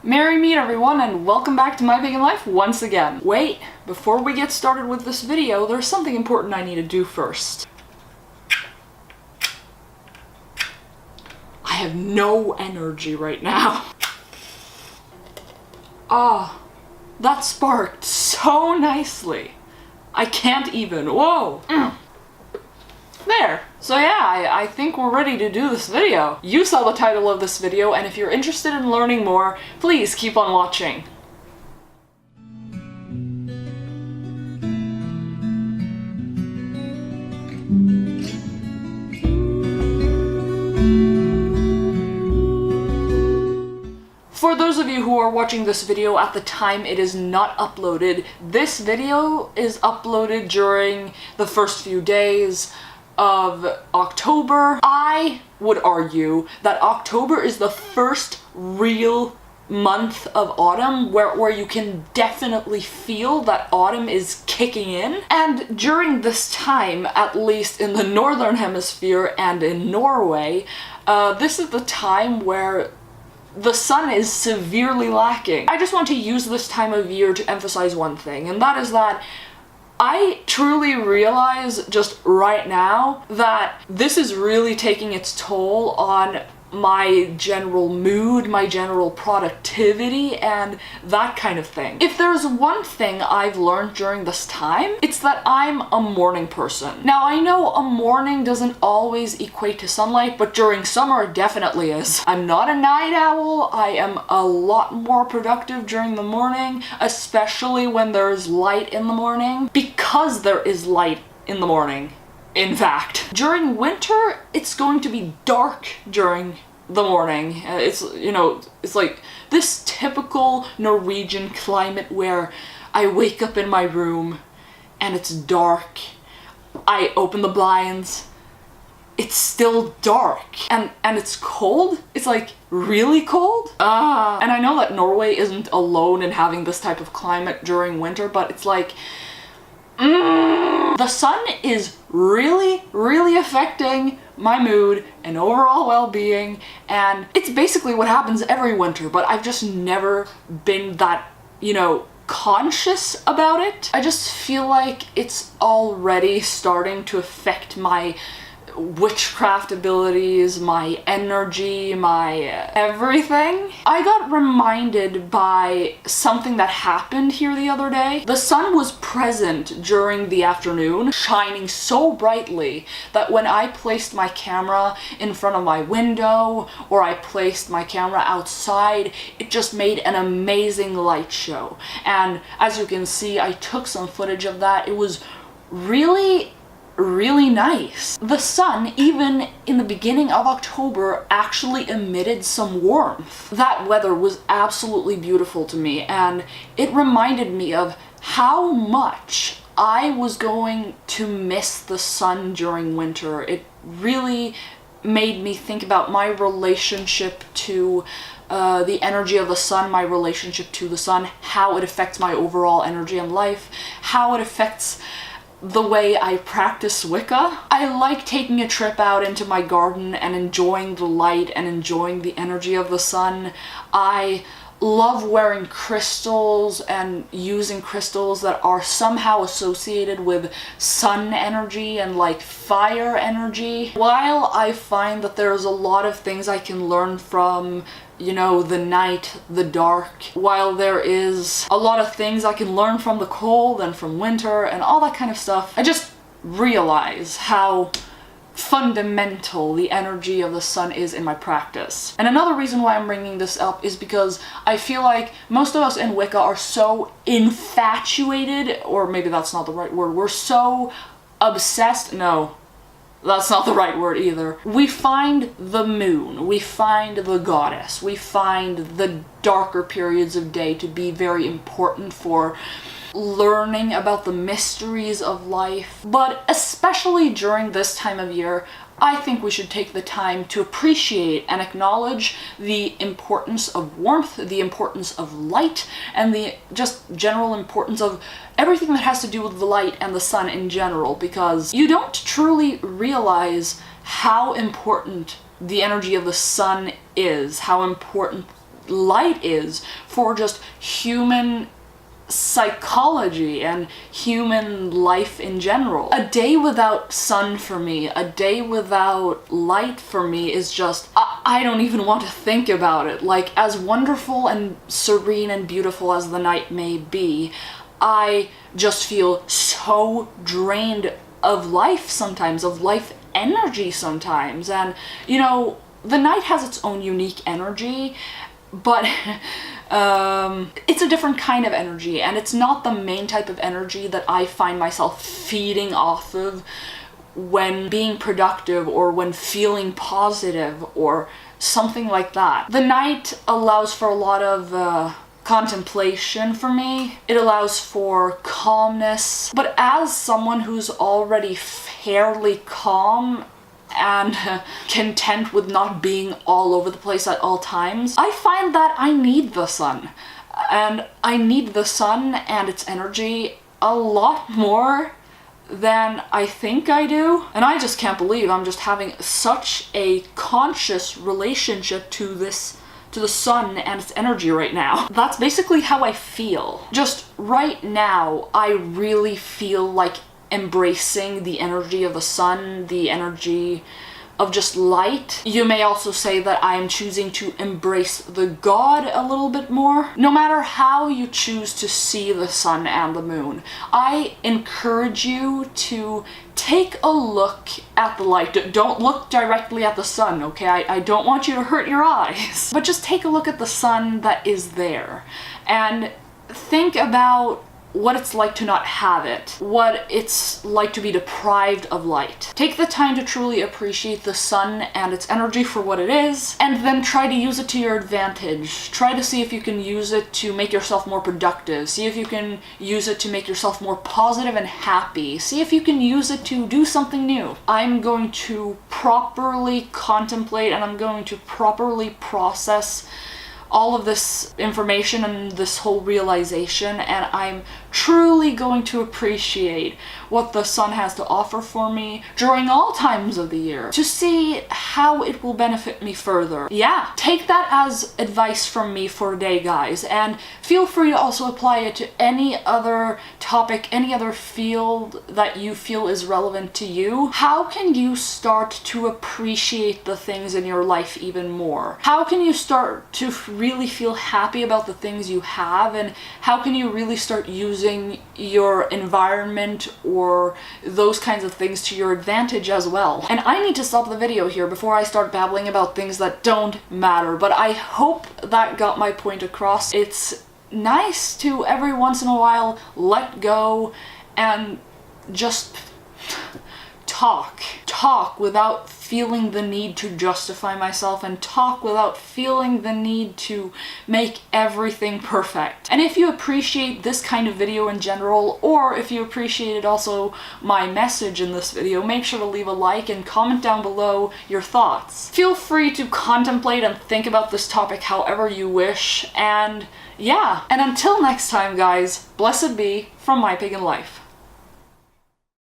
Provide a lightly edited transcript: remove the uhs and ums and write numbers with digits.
Merry meet everyone and welcome back to My Pagan Life once again. Wait, before we get started with this video, there's something important I need to do first. I have no energy right now. That sparked so nicely. I can't even, whoa. There. So yeah, I think we're ready to do this video. You saw the title of this video, and if you're interested in learning more, please keep on watching. For those of you who are watching this video at the time it is not uploaded, this video is uploaded during the first few days of October. I would argue that October is the first real month of autumn where you can definitely feel that autumn is kicking in. And during this time, at least in the northern hemisphere and in Norway, this is the time where the sun is severely lacking. I just want to use this time of year to emphasize one thing, and that is that I truly realize just right now that this is really taking its toll on my general mood, my general productivity, and that kind of thing. If there's one thing I've learned during this time, it's that I'm a morning person. Now, I know a morning doesn't always equate to sunlight, but during summer it definitely is. I'm not a night owl. I am a lot more productive during the morning, especially when there's light in the morning, because there is light in the morning. In fact, during winter, it's going to be dark during the morning. It's like this typical Norwegian climate where I wake up in my room and it's dark. I open the blinds. It's still dark. And it's cold. It's like really cold. And I know that Norway isn't alone in having this type of climate during winter, but it's like the sun is really affecting my mood and overall well-being, and it's basically what happens every winter, but I've just never been that, conscious about it. I just feel like it's already starting to affect my witchcraft abilities, my energy, my everything. I got reminded by something that happened here the other day. The sun was present during the afternoon, shining so brightly that when I placed my camera in front of my window or I placed my camera outside, it just made an amazing light show. And as you can see, I took some footage of that. It was really nice. The sun, even in the beginning of October, actually emitted some warmth. That weather was absolutely beautiful to me, and it reminded me of how much I was going to miss the sun during winter. It really made me think about my relationship to the energy of the sun, my relationship to the sun, how it affects my overall energy in life, how it affects the way I practice Wicca. I like taking a trip out into my garden and enjoying the light and enjoying the energy of the sun. I love wearing crystals and using crystals that are somehow associated with sun energy and like fire energy. While I find that there's a lot of things I can learn from the night, the dark, while there is a lot of things I can learn from the cold and from winter and all that kind of stuff, I just realize how fundamental the energy of the sun is in my practice. And another reason why I'm bringing this up is because I feel like most of us in Wicca are so infatuated, or maybe that's not the right word, we're so obsessed, no, that's not the right word either. We find the moon, we find the goddess, we find the darker periods of day to be very important for learning about the mysteries of life. But especially during this time of year, I think we should take the time to appreciate and acknowledge the importance of warmth, the importance of light, and the just general importance of everything that has to do with the light and the sun in general, because you don't truly realize how important the energy of the sun is, how important light is for just human psychology and human life in general. A day without sun for me, a day without light for me is just, I don't even want to think about it. Like, as wonderful and serene and beautiful as the night may be, I just feel so drained of life sometimes, of life energy sometimes. And, you know, the night has its own unique energy, but it's a different kind of energy, and it's not the main type of energy that I find myself feeding off of when being productive or when feeling positive or something like that. The night allows for a lot of contemplation for me. It allows for calmness, but as someone who's already fairly calm and content with not being all over the place at all times, I find that I need the sun. And I need the sun and its energy a lot more than I think I do. And I just can't believe I'm just having such a conscious relationship to the sun and its energy right now. That's basically how I feel. Just right now, I really feel like embracing the energy of the sun, the energy of just light. You may also say that I am choosing to embrace the god a little bit more. No matter how you choose to see the sun and the moon, I encourage you to take a look at the light. Don't look directly at the sun, okay? I don't want you to hurt your eyes. But just take a look at the sun that is there and think about what it's like to not have it, what it's like to be deprived of light. Take the time to truly appreciate the sun and its energy for what it is, and then try to use it to your advantage. Try to see if you can use it to make yourself more productive. See if you can use it to make yourself more positive and happy. See if you can use it to do something new. I'm going to properly contemplate and I'm going to properly process all of this information and this whole realization, and I'm truly going to appreciate what the sun has to offer for me during all times of the year to see how it will benefit me further. Yeah, take that as advice from me for today, guys, and feel free to also apply it to any other topic, any other field that you feel is relevant to you. How can you start to appreciate the things in your life even more? How can you start to really feel happy about the things you have, and how can you really start using your environment or those kinds of things to your advantage as well? And I need to stop the video here before I start babbling about things that don't matter, but I hope that got my point across. It's nice to every once in a while let go and just talk without feeling the need to justify myself, and talk without feeling the need to make everything perfect. And if you appreciate this kind of video in general, or if you appreciated also my message in this video, make sure to leave a like and comment down below your thoughts. Feel free to contemplate and think about this topic however you wish, and yeah. And until next time, guys, blessed be from My Pagan Life.